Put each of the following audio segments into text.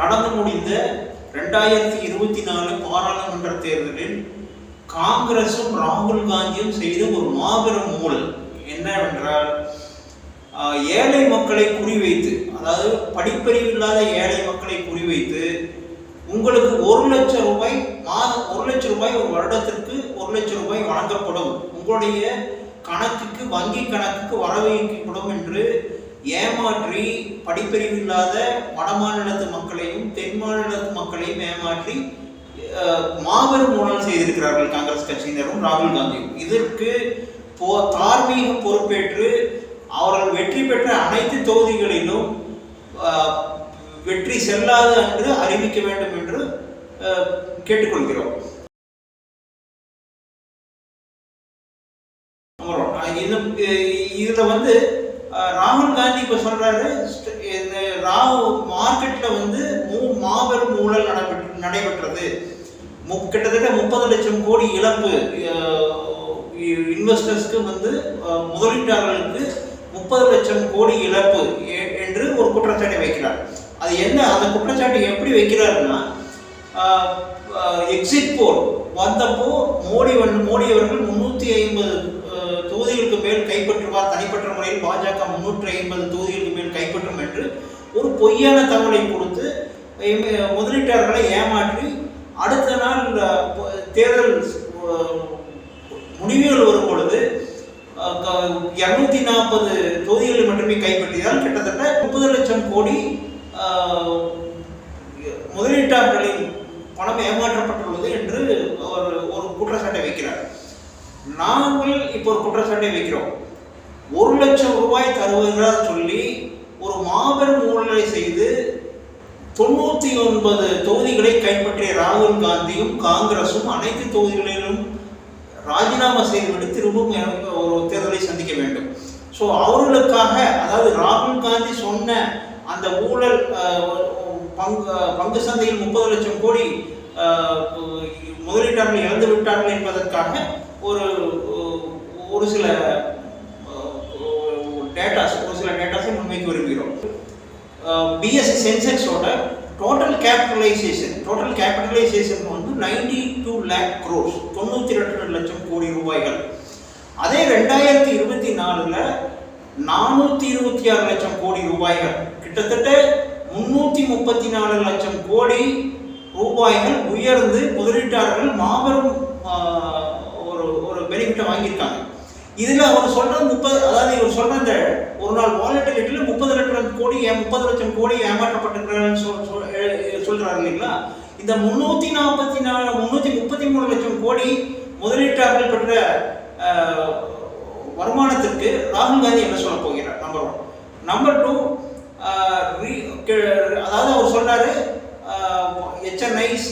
நடந்து முடிந்த 2024 பாராளுமன்ற தேர்தலில் காங்கிரசும் ராகுல் காந்தியும் செய்த ஒரு மாபெரும் ஊழல் என்னவென்றால், ஏழை மக்களை குறிவைத்து, அதாவது படிப்பறிவு இல்லாத ஏழை மக்களை குறிவைத்து உங்களுக்கு 1 லட்சம் ரூபாய் மாதம் 1 லட்சம் ரூபாய் ஒரு வருடத்திற்கு 1 லட்சம் ரூபாய் வழங்கப்படும், உங்களுடைய கணக்குக்கு வங்கி கணக்குக்கு வரவைக்கப்படும் என்று ஏமாற்றி படிப்பறிவு இல்லாத வட மாநிலத்து மக்களையும் தென் மாநிலத்து மக்களையும் ஏமாற்றி மாபெரும் ஊழல் செய்திருக்கிறார்கள் காங்கிரஸ் கட்சியினரும் ராகுல் காந்தியும். இதற்கு தார்மீக பொறுப்பேற்று அவர்கள் வெற்றி பெற்ற அனைத்து தொகுதிகளிலும் வெற்றி செல்லாது என்று அறிவிக்க வேண்டும் என்று கேட்டுக்கொள்கிறோம். இதுல ராகுல் காந்தி இப்ப சொல்றாரு, மார்க்கெட்ல மாபெரும் ஊழல் நடைபெற்றது, கிட்டத்தட்ட 30 லட்சம் கோடி இழப்பு இன்வெஸ்டர்ஸ்க்கு முதலீட்டாளர்களுக்கு 30 லட்சம் கோடி இழப்பு என்று ஒரு குற்றச்சாட்டை வைக்கிறார். அது என்ன, அந்த குற்றச்சாட்டை எப்படி வைக்கிறாருன்னா, எக்ஸிட் போல் வந்தப்போ மோடி அவர்கள் 350 தொகுதிகளுக்கு மேல் கைப்பற்றுவார், தனிப்பட்ட முறையில் பாஜக 350 தொகுதிகளுக்கு மேல் கைப்பற்றும் என்று ஒரு பொய்யான தகவலை கொடுத்து முதலீட்டாளர்களை ஏமாற்றி அடுத்த நாள் தேர்தல் முடிவுகள் வரும் பொழுது 240 தொகுதிகளை மட்டுமே கைப்பற்றியதால் கிட்டத்தட்ட 30 லட்சம் கோடி முதலீட்டாளர்களின் பணம் ஏமாற்றப்பட்டுள்ளது என்று ஒரு குற்றச்சாட்டை வைக்கிறார். நாங்கள் இப்போ ஒரு குற்றச்சாட்டை வைக்கிறோம். 1 லட்சம் ரூபாய் தருவதாக சொல்லி ஒரு மாபெரும் ஊழலை செய்து 99 தொகுதிகளை கைப்பற்றிய ராகுல் காந்தியும் காங்கிரசும் அனைத்து தொகுதிகளிலும் ராஜினாமா செய்துவிட்டு திரும்பவும் ஒரு தேர்தலை சந்திக்க வேண்டும். ஸோ அவர்களுக்காக, அதாவது ராகுல் காந்தி சொன்ன அந்த ஊழல் பங்கு சந்தையில் 30 லட்சம் கோடி முதலீட்டாளர்கள் இழந்து விட்டார்கள் என்பதற்காக ஒரு சில டேட்டாஸை முன்வைக்க விரும்புகிறோம். பிஎஸ்சி சென்செக்ஸோட டோட்டல் கேபிட்டலைசேஷன் 92 lakh crores, 92 லட்சம் கோடி ரூபாய்கள். அதே 2024 426 லட்சம் கோடி ரூபாய்கள், கிட்டத்தட்ட 334 லட்சம் கோடி ரூபாய்கள் உயர்ந்து முதலீட்டாளர்கள் மாபெரும் ஒரு பெனிஃபிட்டை வாங்கியிருக்காங்க. இதில் அவர் சொல்ற இவர் சொல்ற இந்த ஒரு நாள் வாலட்டிலிட்டியில் 30 லட்சம் கோடி ஏமாற்றப்பட்டிருக்கிறான்னு சொல்றாரு இல்லைங்களா. இந்த 333 லட்சம் கோடி முதலீட்டாளர்கள் பெற்ற வருமானத்திற்கு ராகுல் காந்தி என்ன சொல்ல போகிறார்? நம்பர் 1. நம்பர் 2, அதாவது அவர் சொல்றாரு, HNIs,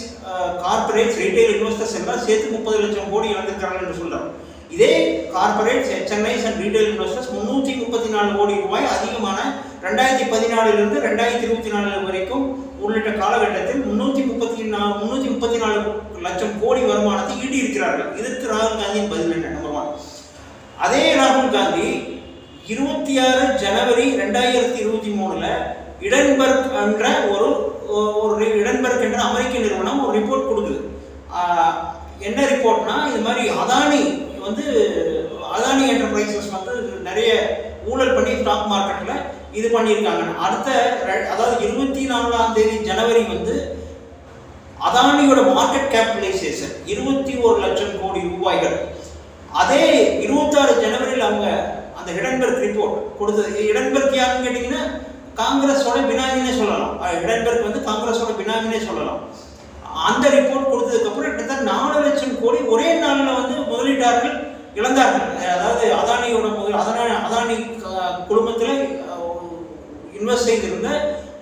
கார்பரேட்ஸ், ரீட்டைல் இன்வெஸ்டர்ஸ் எல்லாம் சேர்த்து 30 லட்சம் கோடி இழந்திருக்கிறார்கள் என்று சொல்றாரு. இதே corporates, HNIs and retail investors 334 கோடி ரூபாய் அதிகமான 2014 2024 வரைக்கும் உள்ளிட்ட காலகட்டத்தில் 334 லட்சம் கோடி வருமானத்தை ஈட்டி இருக்கிறார்கள். இதற்கு ராகுல் காந்தியின் பதில் என்ன? நம்பர் 1. அதே ராகுல் காந்தி 26 ஜனவரி 2023 இடன்பர்க் என்ற இடன்பர்க் என்ற அமெரிக்க நிறுவனம் ஒரு ரிப்போர்ட் கொடுக்குது. என்ன ரிப்போர்ட்னா, இது மாதிரி அதானி என்டர்பிரைசஸ் நிறைய ஊழல் பண்ணி ஸ்டாக் மார்க்கெட்ல இது பண்ணியிருக்காங்க. அதாவது 24ஆம் தேதி ஜனவரி அதானியோட மார்க்கெட் கேபிட்டலைசேஷன் 21 லட்சம் கோடி ரூபாய்கள். அதே 26 ஜனவரியில் அவங்க அந்த ஹிடன்பர்க் ரிப்போர்ட் கொடுத்தது. ஹிடன்பர்க் யாருன்னு கேட்டீங்கன்னா காங்கிரஸோட பினாமினே சொல்லலாம். ஹிடன்பர்க் காங்கிரஸோட பினாமினே சொல்லலாம். அந்த ரிப்போர்ட் கொடுத்ததுக்கு அப்புறம் கிட்டத்தட்ட 4 லட்சம் கோடி ஒரே நாளில் முதலீட்டாளர்கள் இழந்தார்கள். அதாவது அதானி குடும்பத்தில் இன்வெஸ்ட் செய்திருந்த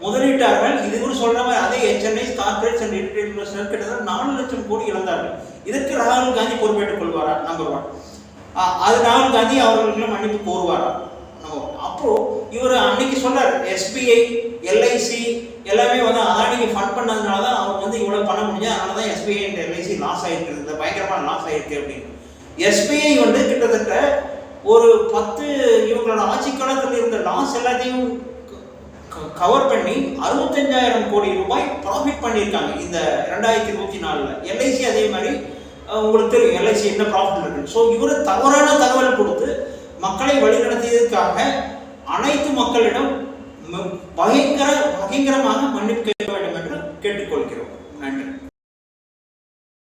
முதலீட்டாளர்கள் இதுவரை சொல்ற மாதிரி அதே HNIs, corporates and retail investors கிட்டத்தட்ட 4 லட்சம் கோடி இழந்தார்கள். இதற்கு ராகுல் காந்தி பொறுப்பேற்றுக் கொள்வாரா? நம்பர் 1. அது ராகுல் காந்தி அவர்களுக்கு மன்னிப்பு கோருவாரா? அப்போ இவர் அன்னைக்கு சொல்றாரு, SBI, LIC எல்லாமே அதானிக்கு ஃபண்ட் பண்ணதுனால தான் அவங்க இவ்வளவு பண்ண முடிஞ்சு, அதனால தான் SBI அண்ட் LIC லாஸ் ஆயிட்டு இருக்கு, பயங்கரமான லாஸ் ஆயிருக்கு அப்படின்னு. SBI கிட்டத்தட்ட ஒரு 10 இவங்களோட ஆட்சி காலத்தில் இருந்த லாஸ் எல்லாத்தையும் கவர் பண்ணி 65,000 கோடி ரூபாய் ப்ராஃபிட் பண்ணியிருக்காங்க இந்த 2024. எல்ஐசி அதே மாதிரி உங்களுக்கு தெரியும் எல்ஐசி என்ன ப்ராஃபிட் இருக்கு. ஸோ இவர் தவறான தகவல் கொடுத்து மக்களை வழிநடத்தியதற்காக அனைத்து மக்களிடம் பயங்கரமாக மன்னிப்பு